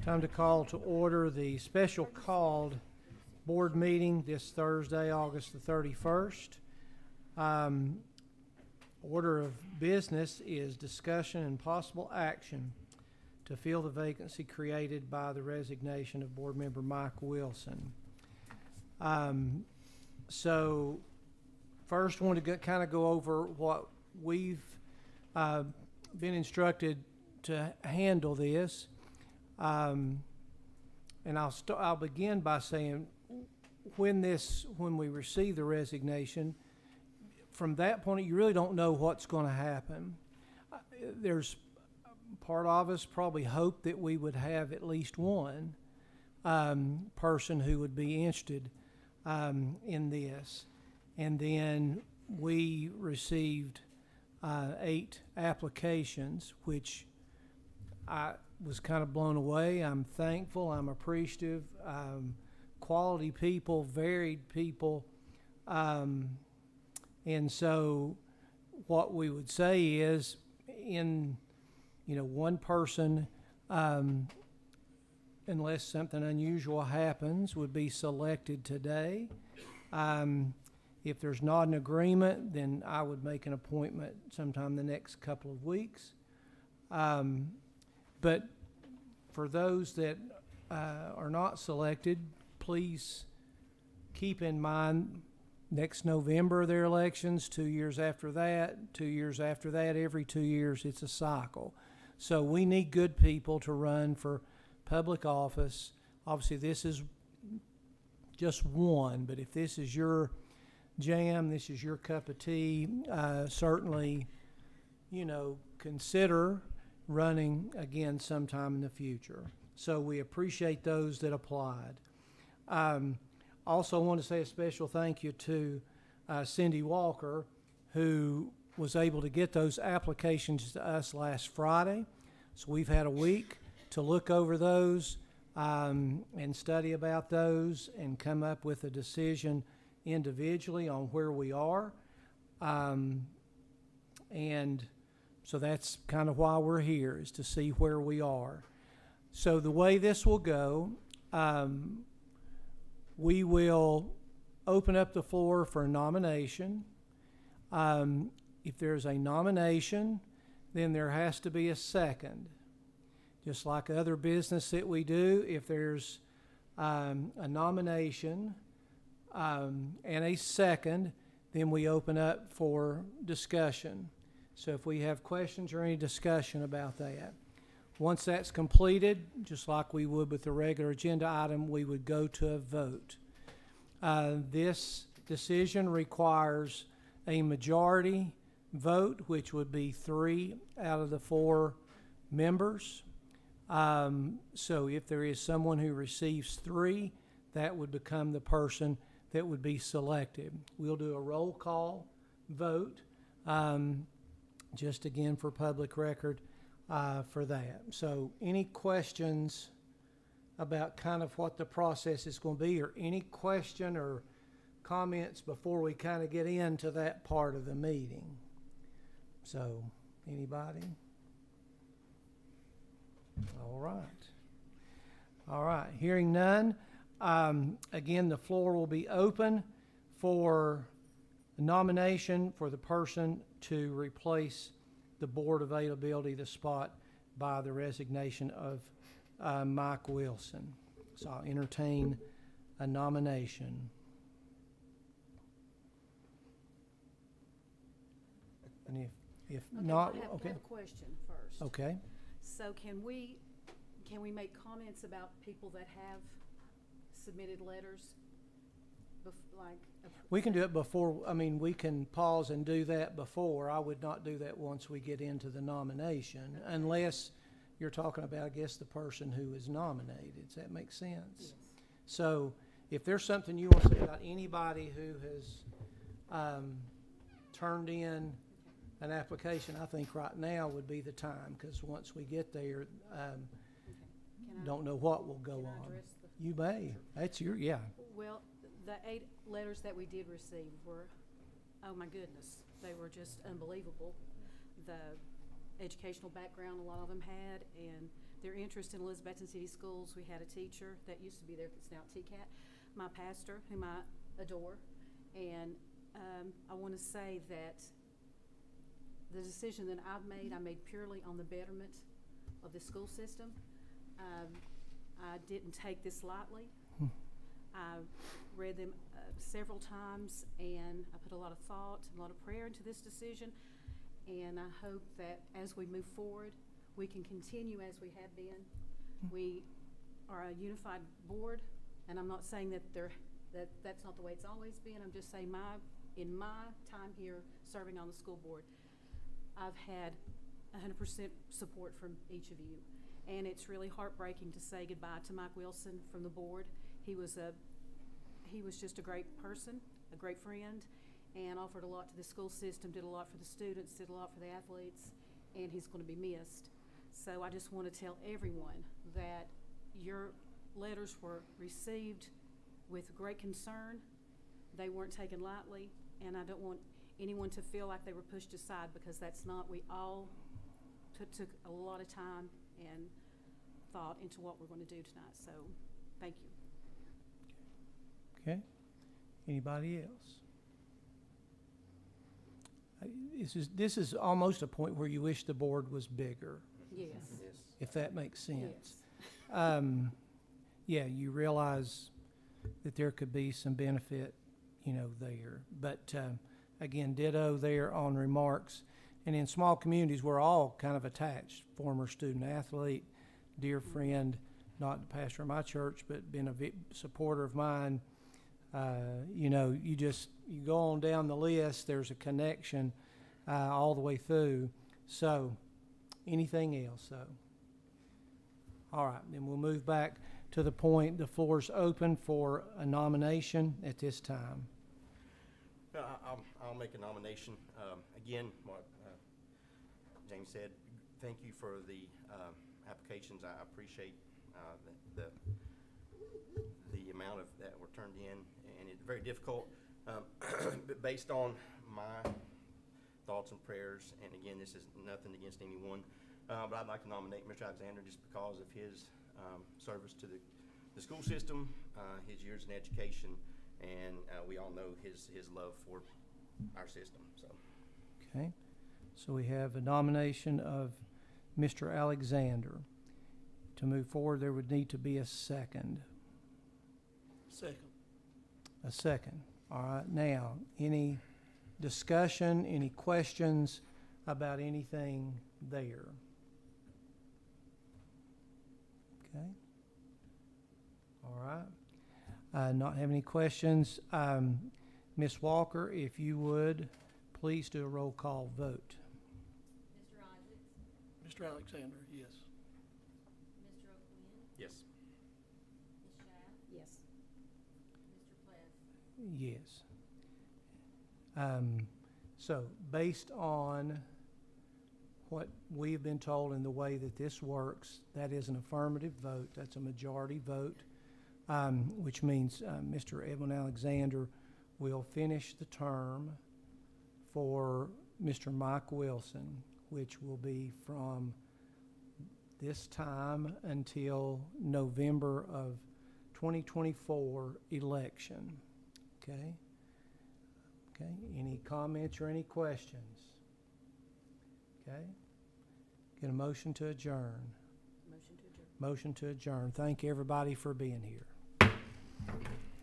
Time to call to order the special called board meeting this Thursday, August the 31st. Order of business is discussion and possible action to fill the vacancy created by the resignation of board member Mike Wilson. So first, I want to kind of go over what we've been instructed to handle this. And I'll begin by saying when we receive the resignation, from that point you really don't know what's going to happen. There's part of us probably hope that we would have at least one person who would be interested in this. And then we received 8 applications, which I was kind of blown away. I'm thankful, I'm appreciative. Quality people, varied people. And so what we would say is one person, unless something unusual happens, would be selected today. If there's not an agreement, then I would make an appointment sometime the next couple of weeks. But for those that are not selected, please keep in mind next November their elections, 2 years after that, 2 years after that, every 2 years it's a cycle. So we need good people to run for public office. Obviously this is just one, but if this is your jam, this is your cup of tea, certainly, consider running again sometime in the future. So we appreciate those that applied. Also want to say a special thank you to Cindy Walker, who was able to get those applications to us last Friday. So we've had a week to look over those and study about those and come up with a decision individually on where we are. And so that's kind of why we're here, is to see where we are. So the way this will go, we will open up the floor for a nomination. If there's a nomination, then there has to be a second. Just like other business that we do, if there's a nomination and a second, then we open up for discussion. So if we have questions or any discussion about that. Once that's completed, just like we would with the regular agenda item, we would go to a vote. This decision requires a majority vote, which would be 3 out of the 4 members. So if there is someone who receives 3, that would become the person that would be selected. We'll do a roll call vote, just again for public record. For that. So any questions about kind of what the process is going to be, or any question or comments before we kind of get into that part of the meeting? So anybody? All right, hearing none, again the floor will be open for nomination for the person to replace the board availability, the spot by the resignation of Mike Wilson. So I'll entertain a nomination. And if not, I have a question first. Okay. So can we make comments about people that have submitted letters? We can do it before. We can pause and do that before. I would not do that once we get into the nomination, unless you're talking about, I guess, the person who is nominated. Does that make sense? Yes. So if there's something you want to say about anybody who has turned in an application, I think right now would be the time, because once we get there, don't know what will go on. You may. That's yeah. Well, the 8 letters that we did receive were, oh my goodness, they were just unbelievable. The educational background a lot of them had, and their interest in Elizabethton City Schools. We had a teacher that used to be there that's now at TCAT, my pastor, whom I adore, and I want to say that the decision that I made purely on the betterment of the school system. I didn't take this lightly. I read them several times, and I put a lot of thought and a lot of prayer into this decision, and I hope that as we move forward, we can continue as we have been. We are a unified board, and I'm not saying that that's not the way it's always been. I'm just saying in my time here serving on the school board, I've had 100% support from each of you. And it's really heartbreaking to say goodbye to Mike Wilson from the board. He was just a great person, a great friend, and offered a lot to the school system, did a lot for the students, did a lot for the athletes, and he's going to be missed. So I just want to tell everyone that your letters were received with great concern. They weren't taken lightly, and I don't want anyone to feel like they were pushed aside, because that's not. We all took a lot of time and thought into what we're going to do tonight. So thank you. Okay. Anybody else? This is almost a point where you wish the board was bigger, Yes. if that makes sense. Yes. Yeah, you realize that there could be some benefit, there. But again, ditto there on remarks. And in small communities, we're all kind of attached. Former student athlete, dear friend, not the pastor of my church, but been a supporter of mine. You go on down the list, there's a connection all the way through. So, anything else? So, all right, then we'll move back to the point. The floor's open for a nomination at this time. I'll make a nomination. Again, what James said, thank you for the applications. I appreciate the amount of that were turned in, and it's very difficult. But based on my thoughts and prayers, and again, this is nothing against anyone, but I'd like to nominate Mr. Alexander just because of his service to the school system, his years in education, and we all know his love for our system. So. Okay. So we have a nomination of Mr. Alexander. To move forward, there would need to be a second. Second. A second. All right. Now, any discussion, any questions about anything there? Okay. All right. Not have any questions. Ms. Walker, if you would, please do a roll call vote. Mr. Isaacs? Mr. Alexander, yes. Mr. O'Quinn? Yes. Ms. Schaff? Yes. Mr. Pless? Yes. So based on what we've been told and the way that this works, that is an affirmative vote. That's a majority vote, which means Mr. Edwin Alexander will finish the term for Mr. Mike Wilson, which will be from this time until November of 2024 election. Okay? Okay, any comments or any questions? Okay? Get a motion to adjourn. Motion to adjourn. Motion to adjourn. Thank everybody for being here.